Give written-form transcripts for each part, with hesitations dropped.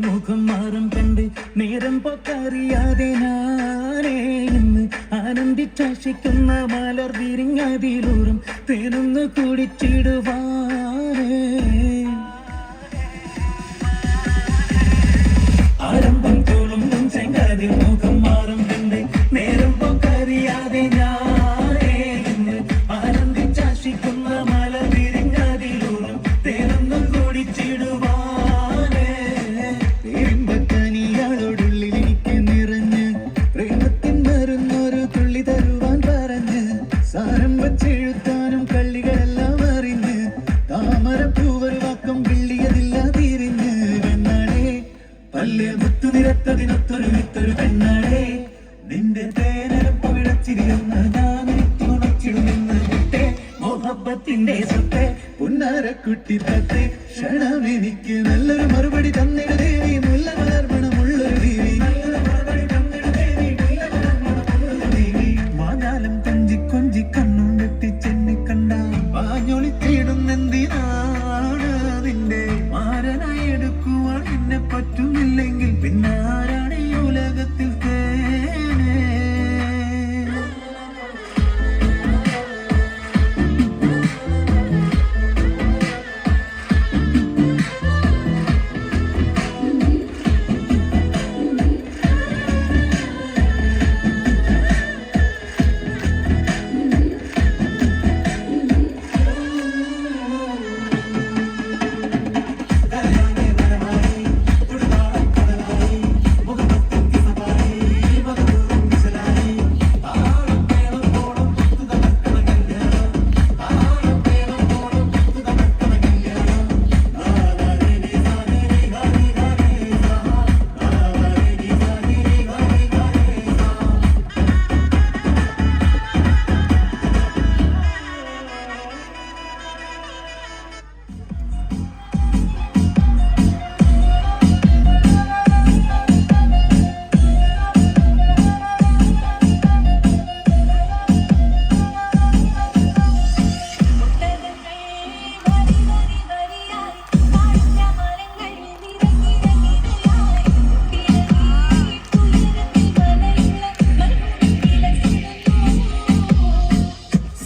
മുഖം മാറും കണ്ട് നേരം പൊക്കറിയാതെ നാനേ ഇന്ന് ആനന്ദിച്ചാശിക്കുന്ന മലർ വിരിഞ്ഞതിലൂറും തേനൊന്ന് കുടിച്ചിടുവാനേ ആരംഭം തോളും ചെങ്കാതിൽ മുഖം മാറും കണ്ട് നേരം പൊക്കറിയാതെ ഞാനേ ഇന്ന് ആനന്ദിച്ചാശിക്കുന്ന മലർ വിരിഞ്ഞതിലൂറും തേനൊന്ന് കുടിച്ചിടുവാൻ െഴുത്താനും കള്ളികളെല്ലാം അറിഞ്ഞ് താമരപ്പൂവൊരു വാക്കം വെള്ളിയതില്ല തിരിഞ്ഞ് പെണ്ണാടേ പല്ല് മുത്തു നിരത്തതിനൊത്തൊരു വിത്തൊരു പെണ്ണാടേ നിന്റെ തേനരപ്പ് വിളച്ചിരിയുന്ന ഞാനെത്തി ഉണച്ചിടുമെന്ന് വിട്ടേ മൊഹബത്തിന്റെ സ്വത്തെ പുന്നാരക്കുട്ടി തത്തെ ക്ഷണം എനിക്ക് നല്ലൊരു മറുപടി തന്നിട ദേവി മുല്ല മലർമണമുള്ളൊരു ദേവി നല്ലൊരു മറുപടി തന്നിട ദേവി മുല്ല മലർമണമുള്ളൊരു ദേവി മാനാലം കൊഞ്ചി കൊഞ്ചി കണ്ണും വെട്ടിച്ചെന്നെ കണ്ട പാഞ്ഞൊളിച്ചിടുന്നെന്തിനാണ് നിന്റെ മാരനായി എടുക്കുവാൻ എന്നെ പറ്റുന്നില്ലെങ്കിൽ പിന്നെ ആരാണ് ഈ ഉലകത്തിൽ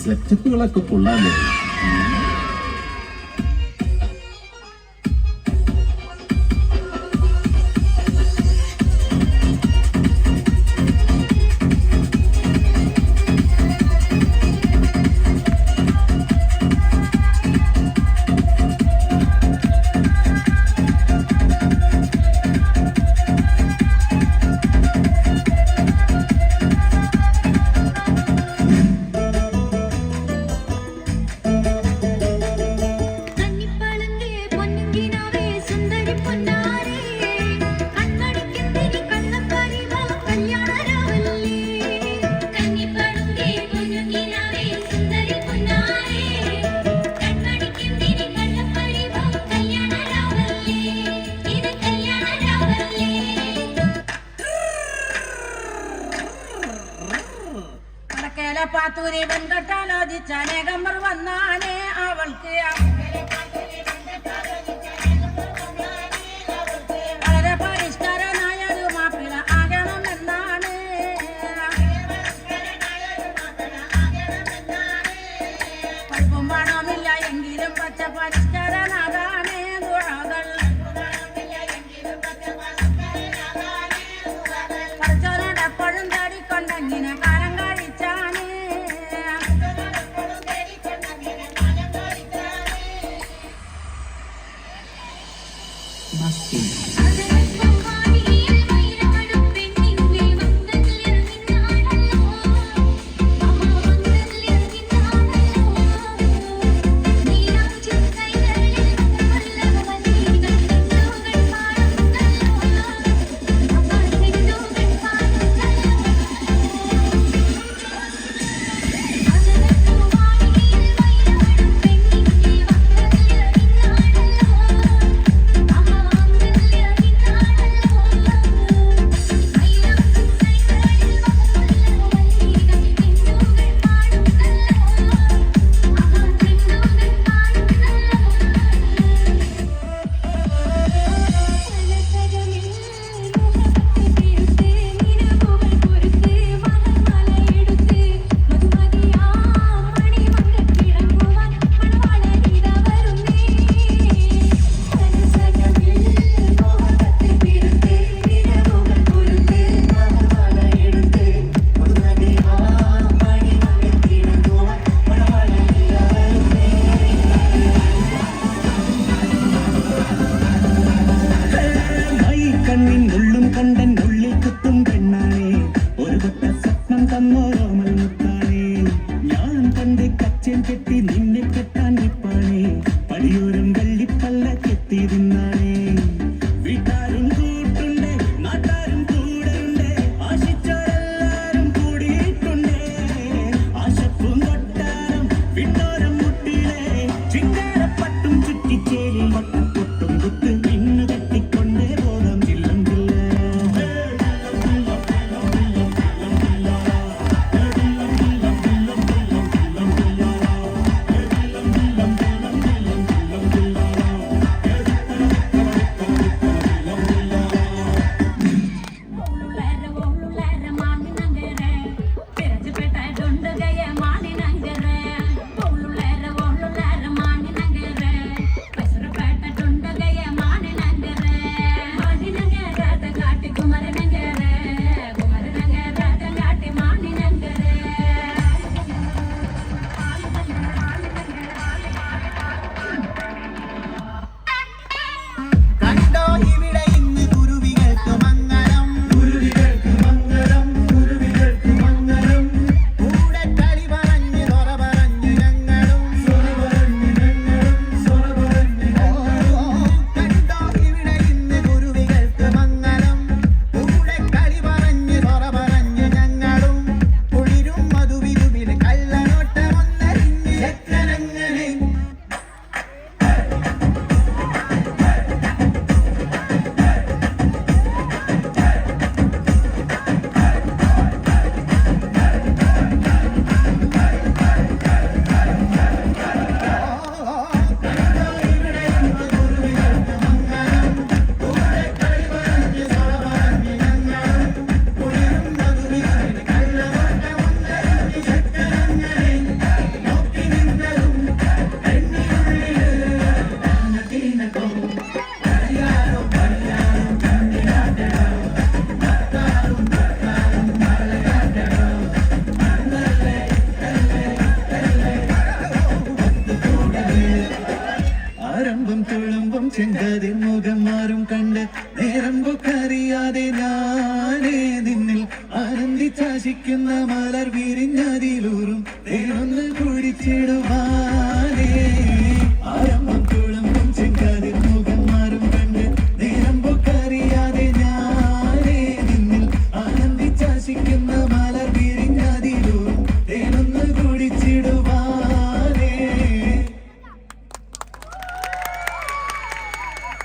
സെറ്റപ്പുകളൊക്കെ കൊള്ളാമോ? പാത്തൂരി വെങ്കട്ടാലോചിച്ചനേകമ്പർ വന്നാനേ അവൾക്ക് വളരെ പരിഷ്കാരനായൊരു മാപ്പിള ആകണമെന്നാണ് പൽപ്പും പണമില്ല എങ്കിലും പച്ച പരിഷ്കാരനാകാനേ ദുഴകൾ പഠിച്ചവരോടെപ്പോഴും തേടിക്കൊണ്ടെങ്ങനെ കാലം കഴിച്ചാണ് ഓമൽ മുത്താണേ ഞാൻ പണ്ട് കച്ചൻ കെട്ടി നിന്നെ കെട്ടാൻ നിപ്പാണേ പടിയോരം വെള്ളിപ്പല്ല കെത്തി തിന്നാണേ വീട്ടാരും കൂട്ടുണ്ടേ നാട്ടാരും കൂടെയുണ്ടേ ആശിച്ചവരെല്ലാരും കൂടിയിട്ടുണ്ടേ ആശപ്പും കൊട്ടാരം വിട്ടോരം മുട്ടിലേ ചിങ്കാരപ്പട്ടും ചുറ്റിച്ചേരി വട്ടം പൊട്ടും കുത്ത് ഇന്ന് കെട്ടിക്കൊണ്ടേ പോകാം ചില്ലം കണ്ടോ ഇവിടെ ഇന്ന് കുരുവികൾക്ക് മംഗളം കുരുവികൾക്ക് മംഗളം കുരുവികൾക്ക് മംഗളം കൂടെ കളി പറഞ്ഞ് തൊറ പറഞ്ഞ് ഞങ്ങളും കണ്ടോ ഇവിടെ ഇന്ന് കുരുവികൾക്ക് മംഗളം കൂടെ കളി പറഞ്ഞ് തൊറ പറഞ്ഞ് ഞങ്ങളും കുളിരും മധുവിരുവിൽ കള്ളനോട്ടമൊന്നറിഞ്ഞ് ചെക്കനങ്ങനെ ആരംഭം തുളുമ്പും ചെങ്കതിർ മുഖം മാറും കണ്ട് നേരം പൊക്കറിയാതെ ഞാനേ നിന്നിൽ ആനന്ദിച്ചാശിക്കുന്ന മലർ വിരിഞ്ഞതിലൂറും തേനൊന്ന് കുടിച്ചിടുവാനേ